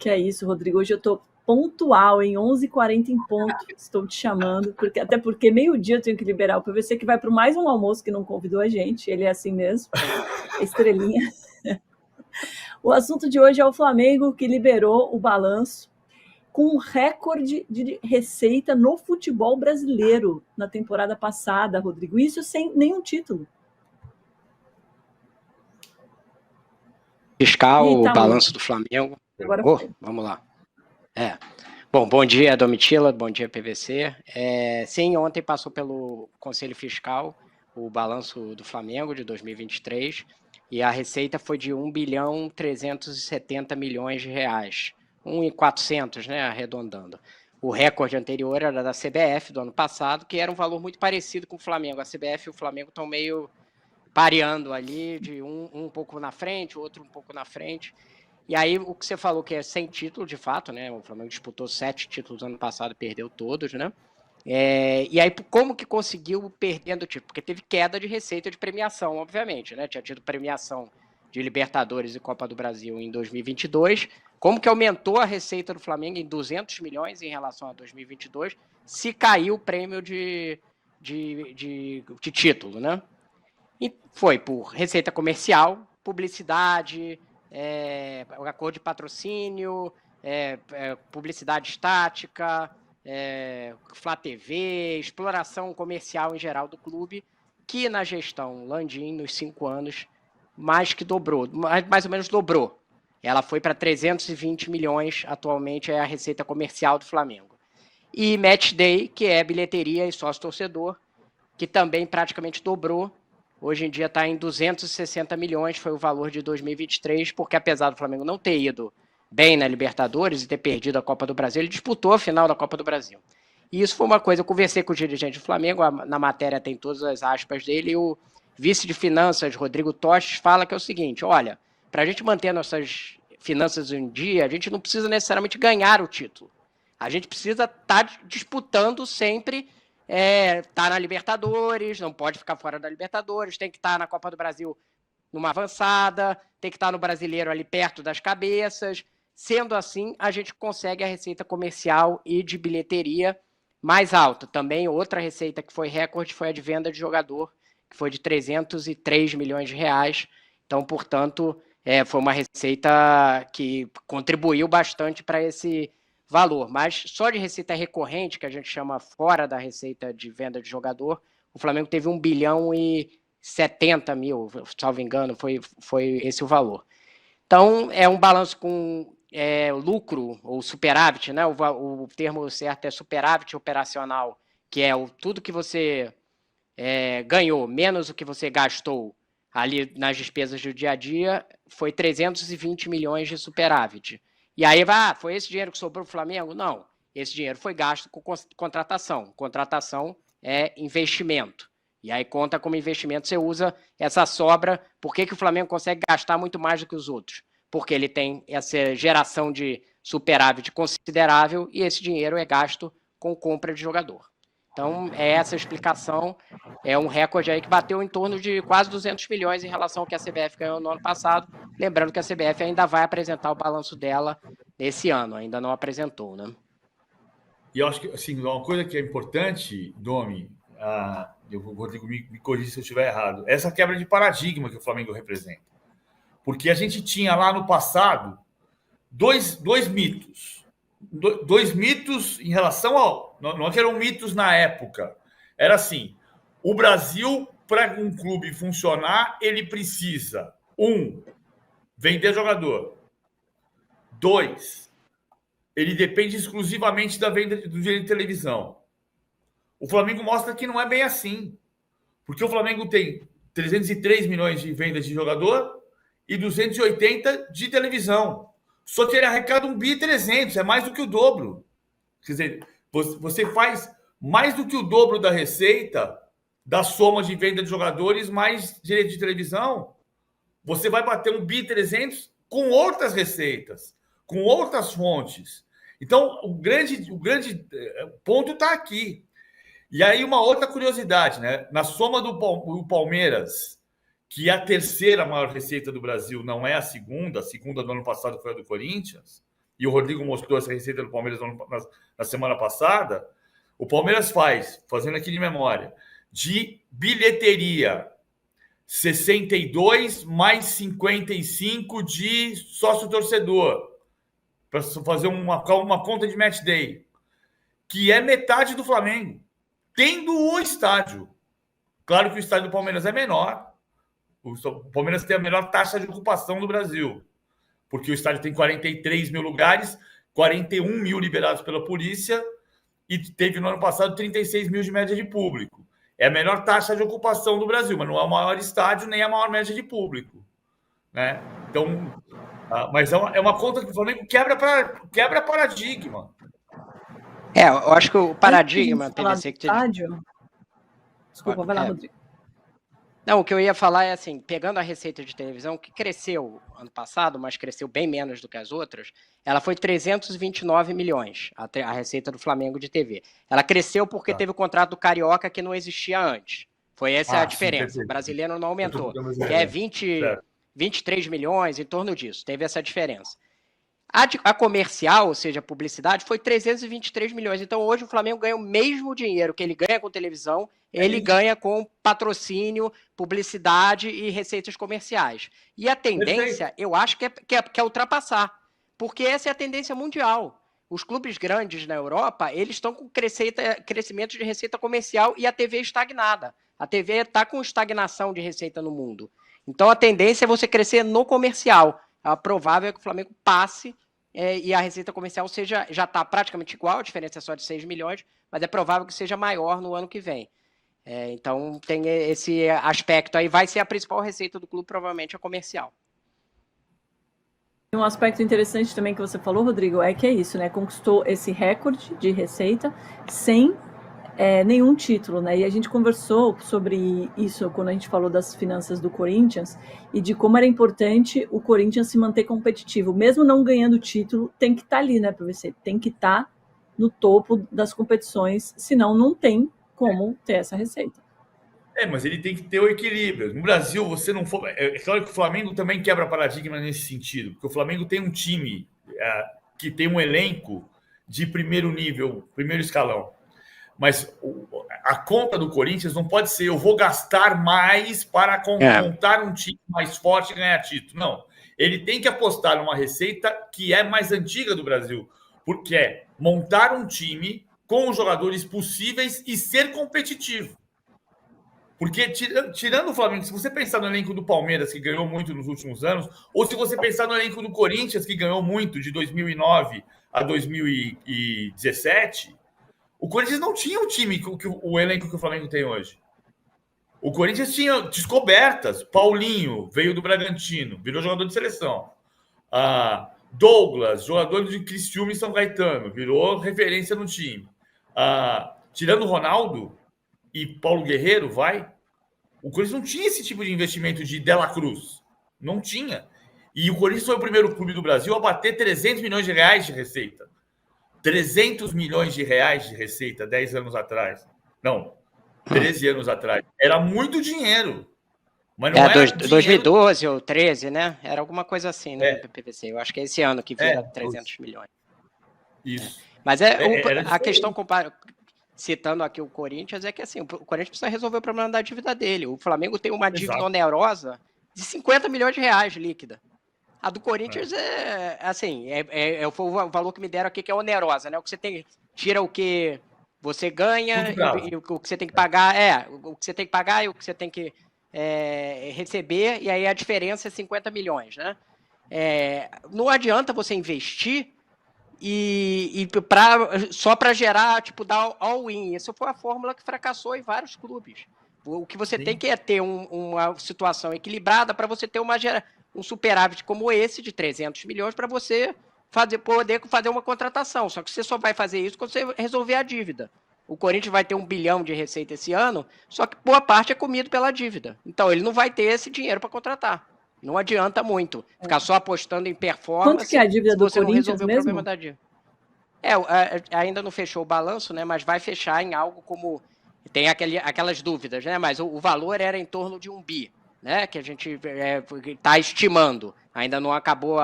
Que é isso, Rodrigo. Hoje eu estou pontual, em 11h40 em ponto. Estou te chamando, até porque meio-dia eu tenho que liberar o PVC, que vai para mais um almoço que não convidou a gente. Ele é assim mesmo, estrelinha. O assunto de hoje é o Flamengo, que liberou o balanço com um recorde de receita no futebol brasileiro na temporada passada, Rodrigo. Isso sem nenhum título. Fiscal, o balanço do Flamengo. Agora vamos lá. Bom dia, Domitila, bom dia, PVC. Sim, ontem passou pelo Conselho Fiscal o balanço do Flamengo de 2023 e a receita foi de 1.370 bilhões de reais. 1.400, né, arredondando. O recorde anterior era da CBF do ano passado, que era um valor muito parecido com o Flamengo. A CBF e o Flamengo estão meio pareando ali, de um pouco na frente, o outro um pouco na frente. E aí, o que você falou que é sem título, de fato, né? O Flamengo disputou 7 títulos no ano passado e perdeu todos, né? E aí, como que conseguiu perdendo o título? Porque teve queda de receita de premiação, obviamente, né? Tinha tido premiação de Libertadores e Copa do Brasil em 2022. Como que aumentou a receita do Flamengo em 200 milhões em relação a 2022, se caiu o prêmio de título, né? E foi por receita comercial, publicidade, acordo de patrocínio, publicidade estática, Flá TV, exploração comercial em geral do clube, que na gestão Landim, nos 5 anos, mais ou menos dobrou. Ela foi para 320 milhões, atualmente é a receita comercial do Flamengo. E Match Day, que é bilheteria e sócio-torcedor, que também praticamente dobrou. Hoje em dia está em 260 milhões, foi o valor de 2023, porque apesar do Flamengo não ter ido bem na Libertadores e ter perdido a Copa do Brasil, ele disputou a final da Copa do Brasil. E isso foi uma coisa, eu conversei com o dirigente do Flamengo, na matéria tem todas as aspas dele, e o vice de finanças, Rodrigo Tostes, fala que é o seguinte: olha, para a gente manter nossas finanças em dia, a gente não precisa necessariamente ganhar o título. A gente precisa estar disputando sempre, tá na Libertadores, não pode ficar fora da Libertadores, tem que estar na Copa do Brasil numa avançada, tem que estar no Brasileiro ali perto das cabeças. Sendo assim, a gente consegue a receita comercial e de bilheteria mais alta. Também outra receita que foi recorde foi a de venda de jogador, que foi de 303 milhões de reais. Então, portanto, foi uma receita que contribuiu bastante para esse valor. Mas só de receita recorrente, que a gente chama fora da receita de venda de jogador, o Flamengo teve 1 bilhão e 70 mil, salvo engano, foi esse o valor. Então, é um balanço com lucro ou superávit, né? O termo certo é superávit operacional, que é tudo que você ganhou menos o que você gastou ali nas despesas do dia a dia, foi 320 milhões de superávit. E aí, foi esse dinheiro que sobrou para o Flamengo? Não. Esse dinheiro foi gasto com contratação. Contratação é investimento. E aí conta como investimento, você usa essa sobra. Por que o Flamengo consegue gastar muito mais do que os outros? Porque ele tem essa geração de superávit considerável e esse dinheiro é gasto com compra de jogador. Então, é essa a explicação. É um recorde aí que bateu em torno de quase 200 milhões em relação ao que a CBF ganhou no ano passado. Lembrando que a CBF ainda vai apresentar o balanço dela nesse ano, ainda não apresentou, né? E eu acho que, assim, uma coisa que é importante, Domi, eu vou me corrigir se eu estiver errado, essa quebra de paradigma que o Flamengo representa. Porque a gente tinha lá no passado dois mitos. Dois mitos em relação ao... Não é que eram mitos na época. Era assim, o Brasil, para um clube funcionar, ele precisa, 1, vender jogador. 2, ele depende exclusivamente da venda do direito de televisão. O Flamengo mostra que não é bem assim. Porque o Flamengo tem 303 milhões de vendas de jogador e 280 de televisão. Só que ele arrecada 1.300 bi, é mais do que o dobro. Quer dizer, você faz mais do que o dobro da receita da soma de venda de jogadores mais direito de televisão. Você vai bater 1.300 bi com outras receitas, com outras fontes. Então, o grande ponto está aqui. E aí, uma outra curiosidade, né? Na soma do Palmeiras, que é a terceira maior receita do Brasil, não é a segunda do ano passado foi a do Corinthians, e o Rodrigo mostrou essa receita do Palmeiras na semana passada, o Palmeiras fazendo aqui de memória, de bilheteria, 62 mais 55 de sócio-torcedor, para fazer uma conta de match day, que é metade do Flamengo, tendo o estádio. Claro que o estádio do Palmeiras é menor, o Palmeiras tem a melhor taxa de ocupação do Brasil, porque o estádio tem 43 mil lugares, 41 mil liberados pela polícia, e teve no ano passado 36 mil de média de público. É a melhor taxa de ocupação do Brasil, mas não é o maior estádio nem a maior média de público, né? Então, mas é uma conta que o Flamengo quebra paradigma. Eu acho que o paradigma, PVC, que estádio. Desculpa, vai lá, Rodrigo. Não, o que eu ia falar é assim, pegando a receita de televisão, que cresceu ano passado, mas cresceu bem menos do que as outras, ela foi 329 milhões, a receita do Flamengo de TV. Ela cresceu porque teve o contrato do Carioca que não existia antes. Foi essa a diferença. Sim, o brasileiro não aumentou. Que é 23 milhões, em torno disso. Teve essa diferença. A comercial, ou seja, a publicidade, foi 323 milhões. Então, hoje o Flamengo ganha o mesmo dinheiro que ele ganha com televisão, ele ganha com patrocínio, publicidade e receitas comerciais. E a tendência, eu acho que é ultrapassar, porque essa é a tendência mundial. Os clubes grandes na Europa, eles estão com crescimento de receita comercial e a TV estagnada. A TV está com estagnação de receita no mundo. Então, a tendência é você crescer no comercial. A provável é que o Flamengo passe e a receita comercial já está praticamente igual, a diferença é só de 6 milhões, mas é provável que seja maior no ano que vem. Então, tem esse aspecto aí, vai ser a principal receita do clube, provavelmente a comercial. Um aspecto interessante também que você falou, Rodrigo, é que é isso, né? Conquistou esse recorde de receita sem nenhum título, né? E a gente conversou sobre isso quando a gente falou das finanças do Corinthians e de como era importante o Corinthians se manter competitivo. Mesmo não ganhando título, tem que estar ali, né, PVC? Tem que estar no topo das competições, senão não tem como ter essa receita. Mas ele tem que ter o equilíbrio. No Brasil, você não for... É claro que o Flamengo também quebra paradigma nesse sentido, porque o Flamengo tem um time que tem um elenco de primeiro nível, primeiro escalão. Mas a conta do Corinthians não pode ser eu vou gastar mais para montar um time mais forte e ganhar título. Não. Ele tem que apostar numa receita que é mais antiga do Brasil, porque é montar um time com os jogadores possíveis e ser competitivo. Porque, tirando o Flamengo, se você pensar no elenco do Palmeiras, que ganhou muito nos últimos anos, ou se você pensar no elenco do Corinthians, que ganhou muito de 2009 a 2017... O Corinthians não tinha o elenco que o Flamengo tem hoje. O Corinthians tinha descobertas. Paulinho veio do Bragantino, virou jogador de seleção. Douglas, jogador de Criciúma e São Caetano, virou referência no time. Tirando o Ronaldo e Paulo Guerreiro, o Corinthians não tinha esse tipo de investimento de Dela Cruz. Não tinha. E o Corinthians foi o primeiro clube do Brasil a bater 300 milhões de reais de receita. 300 milhões de reais de receita 10 anos atrás. Não, 13 anos atrás. Era muito dinheiro. Mas não era 2012 ou 13, né? Era alguma coisa assim, né? No PVC. Eu acho que é esse ano que vira 300 milhões. Isso. Mas a questão, citando aqui o Corinthians, é que assim, o Corinthians precisa resolver o problema da dívida dele. O Flamengo tem uma dívida onerosa de 50 milhões de reais líquida. A do Corinthians foi o valor que me deram aqui, que é onerosa, né? O que você tem, tira o que você ganha e o que você tem que pagar, o que você tem que pagar e o que você tem que receber, e aí a diferença é 50 milhões, né? Não adianta você investir só para gerar, dar all-in. Essa foi a fórmula que fracassou em vários clubes. O que você tem que é ter uma situação equilibrada para você ter um superávit como esse de 300 milhões para você poder fazer uma contratação. Só que você só vai fazer isso quando você resolver a dívida. O Corinthians vai ter 1 bilhão de receita esse ano, só que boa parte é comido pela dívida. Então, ele não vai ter esse dinheiro para contratar. Não adianta muito ficar só apostando em performance. Quanto que é a dívida do Corinthians mesmo? O problema da dívida. Ainda não fechou o balanço, né? Mas vai fechar em algo como... Tem aquelas dúvidas, né? Mas o valor era em torno de 1 bi. Né, que a gente está estimando. Ainda não acabou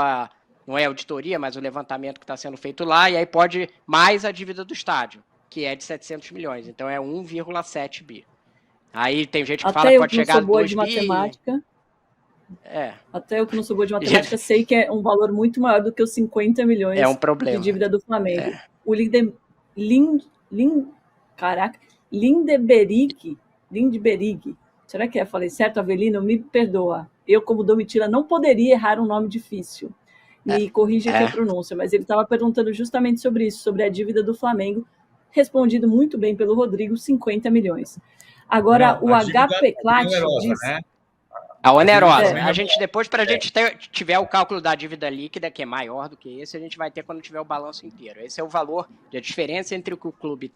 não é auditoria, mas o levantamento que está sendo feito lá, e aí pode mais a dívida do estádio, que é de 700 milhões, então é 1,7 bi. Aí tem gente que fala que pode chegar a 2 bi. Matemática. Até eu que não sou boa de matemática, sei que é um valor muito maior do que os 50 milhões de dívida do Flamengo. O Lindbergh, será que falei certo, Avelino? Me perdoa. Eu, como Domitila, não poderia errar um nome difícil. Me corrige aqui a pronúncia, mas ele estava perguntando justamente sobre isso, sobre a dívida do Flamengo, respondido muito bem pelo Rodrigo, 50 milhões. Agora, o HP Clat diz... Né? A onerosa. A gente, depois, para a gente tiver o cálculo da dívida líquida, que é maior do que esse, a gente vai ter quando tiver o balanço inteiro. Esse é o valor, a diferença entre o que o clube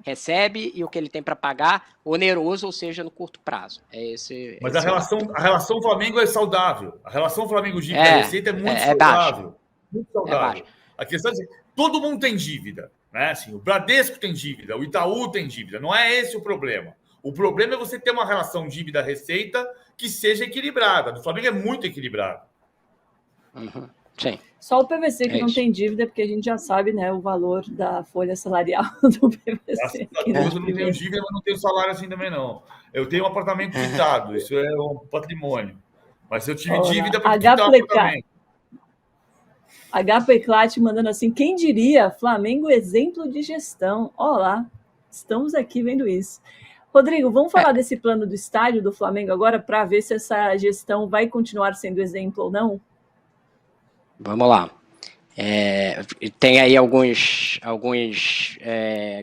recebe e o que ele tem para pagar, oneroso, ou seja, no curto prazo. Mas a relação Flamengo é saudável. A relação Flamengo-dívida-receita é muito saudável. Muito saudável. A questão é que todo mundo tem dívida. Né? Assim, o Bradesco tem dívida, o Itaú tem dívida. Não é esse o problema. O problema é você ter uma relação dívida-receita que seja equilibrada. Do Flamengo é muito equilibrado. Sim. Só o PVC que não tem dívida, porque a gente já sabe, né, o valor da folha salarial do PVC. Eu não tenho dívida, mas não tenho salário assim também, não. Eu tenho um apartamento quitado, isso é um patrimônio. Mas eu tive dívida para quitar o apartamento. HP Clat mandando assim, quem diria? Flamengo exemplo de gestão. Olá, estamos aqui vendo isso. Rodrigo, vamos falar desse plano do estádio do Flamengo agora para ver se essa gestão vai continuar sendo exemplo ou não? Vamos lá. Tem aí alguns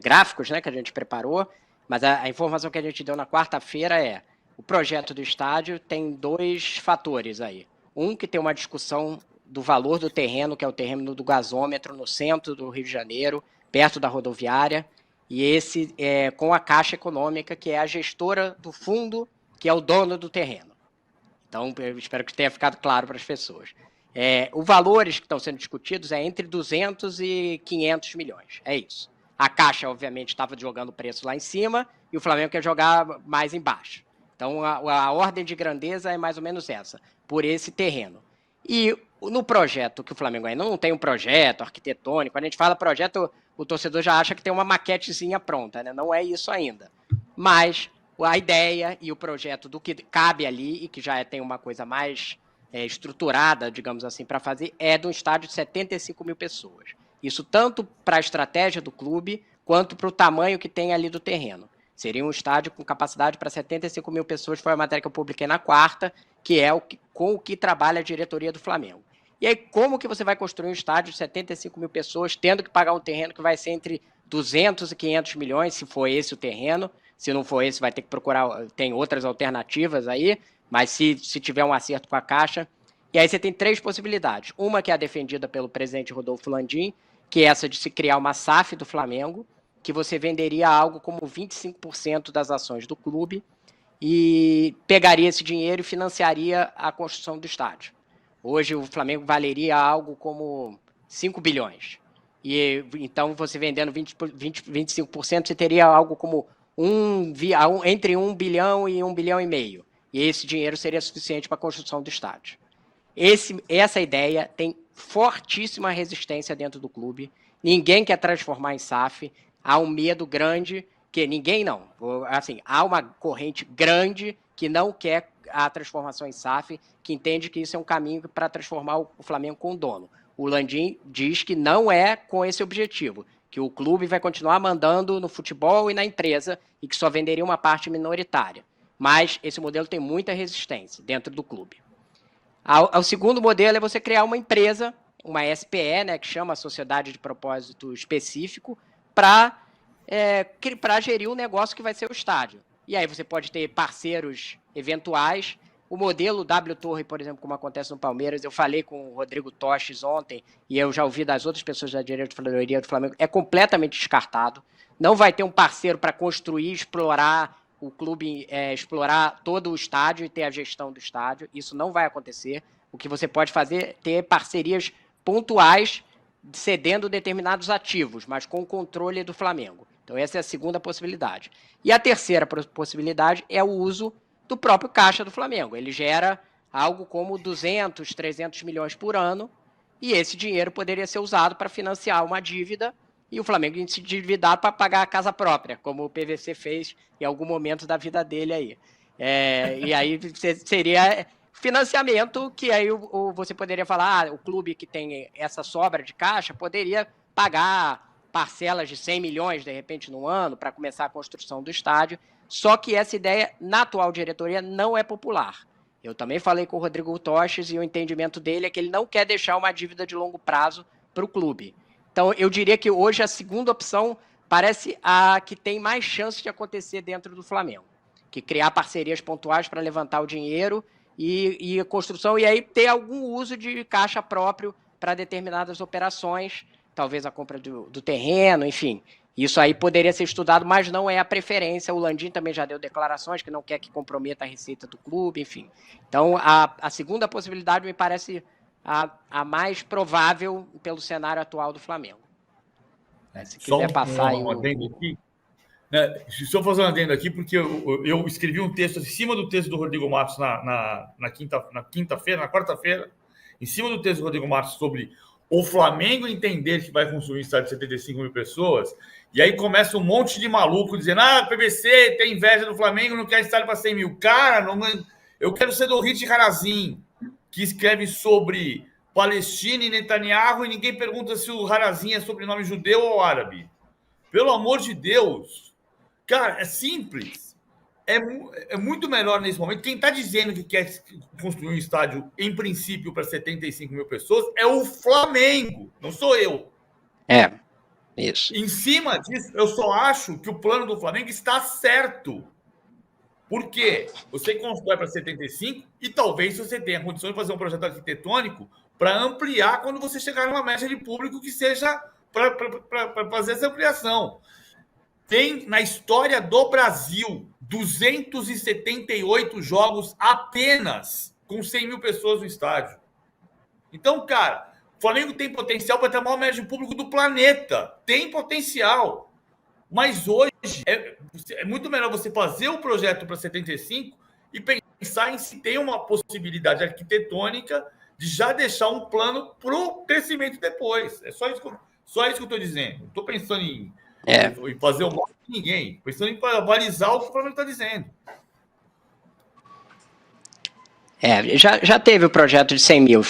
gráficos, né, que a gente preparou, mas a informação que a gente deu na quarta-feira é o projeto do estádio tem 2 fatores aí. Um, que tem uma discussão do valor do terreno, que é o terreno do gasômetro no centro do Rio de Janeiro, perto da rodoviária, e esse é com a Caixa Econômica, que é a gestora do fundo, que é o dono do terreno. Então, eu espero que tenha ficado claro para as pessoas. Os valores que estão sendo discutidos é entre 200 e 500 milhões. É isso. A Caixa, obviamente, estava jogando o preço lá em cima e o Flamengo quer jogar mais embaixo. Então, a ordem de grandeza é mais ou menos essa, por esse terreno. E no projeto, que o Flamengo ainda não tem um projeto arquitetônico, quando a gente fala projeto, o torcedor já acha que tem uma maquetezinha pronta, né? Não é isso ainda. Mas a ideia e o projeto do que cabe ali e que já tem uma coisa mais estruturada, digamos assim, para fazer, é de um estádio de 75 mil pessoas. Isso tanto para a estratégia do clube, quanto para o tamanho que tem ali do terreno. Seria um estádio com capacidade para 75 mil pessoas, foi a matéria que eu publiquei na quarta, que é com o que trabalha a diretoria do Flamengo. E aí, como que você vai construir um estádio de 75 mil pessoas, tendo que pagar um terreno que vai ser entre 200 e 500 milhões, se for esse o terreno? Se não for esse, vai ter que procurar, tem outras alternativas aí, mas se tiver um acerto com a Caixa. E aí você tem 3 possibilidades. Uma que é a defendida pelo presidente Rodolfo Landim, que é essa de se criar uma SAF do Flamengo, que você venderia algo como 25% das ações do clube e pegaria esse dinheiro e financiaria a construção do estádio. Hoje o Flamengo valeria algo como 5 bilhões. E então, você vendendo 25%, você teria algo como entre 1 bilhão e 1 bilhão e meio. E esse dinheiro seria suficiente para a construção do estádio. Essa ideia tem fortíssima resistência dentro do clube. Ninguém quer transformar em SAF. Há um medo grande, que ninguém não. Assim, há uma corrente grande que não quer a transformação em SAF, que entende que isso é um caminho para transformar o Flamengo com o dono. O Landim diz que não é com esse objetivo, que o clube vai continuar mandando no futebol e na empresa e que só venderia uma parte minoritária. Mas esse modelo tem muita resistência dentro do clube. O segundo modelo é você criar uma empresa, uma SPE, né, que chama Sociedade de Propósito Específico, para gerir o negócio que vai ser o estádio. E aí você pode ter parceiros eventuais. O modelo W Torre, por exemplo, como acontece no Palmeiras, eu falei com o Rodrigo Toches ontem, e eu já ouvi das outras pessoas da diretoria do Flamengo, é completamente descartado. Não vai ter um parceiro para construir, explorar o clube, explorar todo o estádio e ter a gestão do estádio. Isso não vai acontecer. O que você pode fazer é ter parcerias pontuais, cedendo determinados ativos, mas com o controle do Flamengo. Então, essa é a segunda possibilidade. E a terceira possibilidade é o uso do próprio caixa do Flamengo. Ele gera algo como 200, 300 milhões por ano e esse dinheiro poderia ser usado para financiar uma dívida e o Flamengo se endividar para pagar a casa própria, como o PVC fez em algum momento da vida dele aí. E aí seria financiamento que aí você poderia falar, o clube que tem essa sobra de caixa poderia pagar parcelas de 100 milhões, de repente, no ano, para começar a construção do estádio. Só que essa ideia, na atual diretoria, não é popular. Eu também falei com o Rodrigo Toches e o entendimento dele é que ele não quer deixar uma dívida de longo prazo para o clube. Então, eu diria que hoje a segunda opção parece a que tem mais chance de acontecer dentro do Flamengo, que criar parcerias pontuais para levantar o dinheiro e a construção, e aí ter algum uso de caixa próprio para determinadas operações, talvez a compra do terreno, enfim. Isso aí poderia ser estudado, mas não é a preferência. O Landim também já deu declarações que não quer que comprometa a receita do clube, enfim. Então, a segunda possibilidade me parece a mais provável pelo cenário atual do Flamengo. Se quiser passar aí aqui, né? Só fazer um adendo aqui, porque eu escrevi um texto em cima do texto do Rodrigo Matos na quinta-feira, na quarta-feira, em cima do texto do Rodrigo Matos sobre o Flamengo entender que vai construir um estádio de 75 mil pessoas, e aí começa um monte de maluco dizendo, PVC tem inveja do Flamengo, não quer estádio para 100 mil. Cara, eu quero ser do Hit Harazim, que escreve sobre Palestina e Netanyahu, e ninguém pergunta se o Harazim é sobrenome judeu ou árabe. Pelo amor de Deus. Cara, é simples. É muito melhor nesse momento. Quem está dizendo que quer construir um estádio, em princípio, para 75 mil pessoas, é o Flamengo, não sou eu. Isso. Em cima disso, eu só acho que o plano do Flamengo está certo. Por quê? Você constrói para 75 e talvez você tenha condições de fazer um projeto arquitetônico para ampliar quando você chegar numa média de público que seja para fazer essa ampliação. Tem na história do Brasil 278 jogos apenas com 100 mil pessoas no estádio. Então, cara, o Flamengo tem potencial para ter a maior média de público do planeta. Tem potencial. Mas hoje é muito melhor você fazer o projeto para 75 e pensar em se tem uma possibilidade arquitetônica de já deixar um plano para o crescimento depois. É só isso que eu estou dizendo. Não estou pensando em fazer o mal de ninguém. Pensando em balizar o que o Flamengo está dizendo. Já teve o projeto de 100 mil.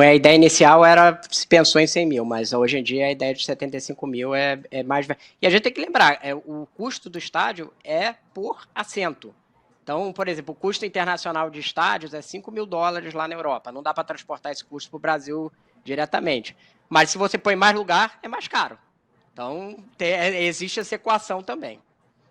A ideia inicial se pensou em 100 mil, mas hoje em dia a ideia de 75 mil é mais... E a gente tem que lembrar, o custo do estádio é por assento. Então, por exemplo, o custo internacional de estádios é $5 mil lá na Europa. Não dá para transportar esse custo para o Brasil diretamente. Mas se você põe mais lugar, é mais caro. Então, existe essa equação também.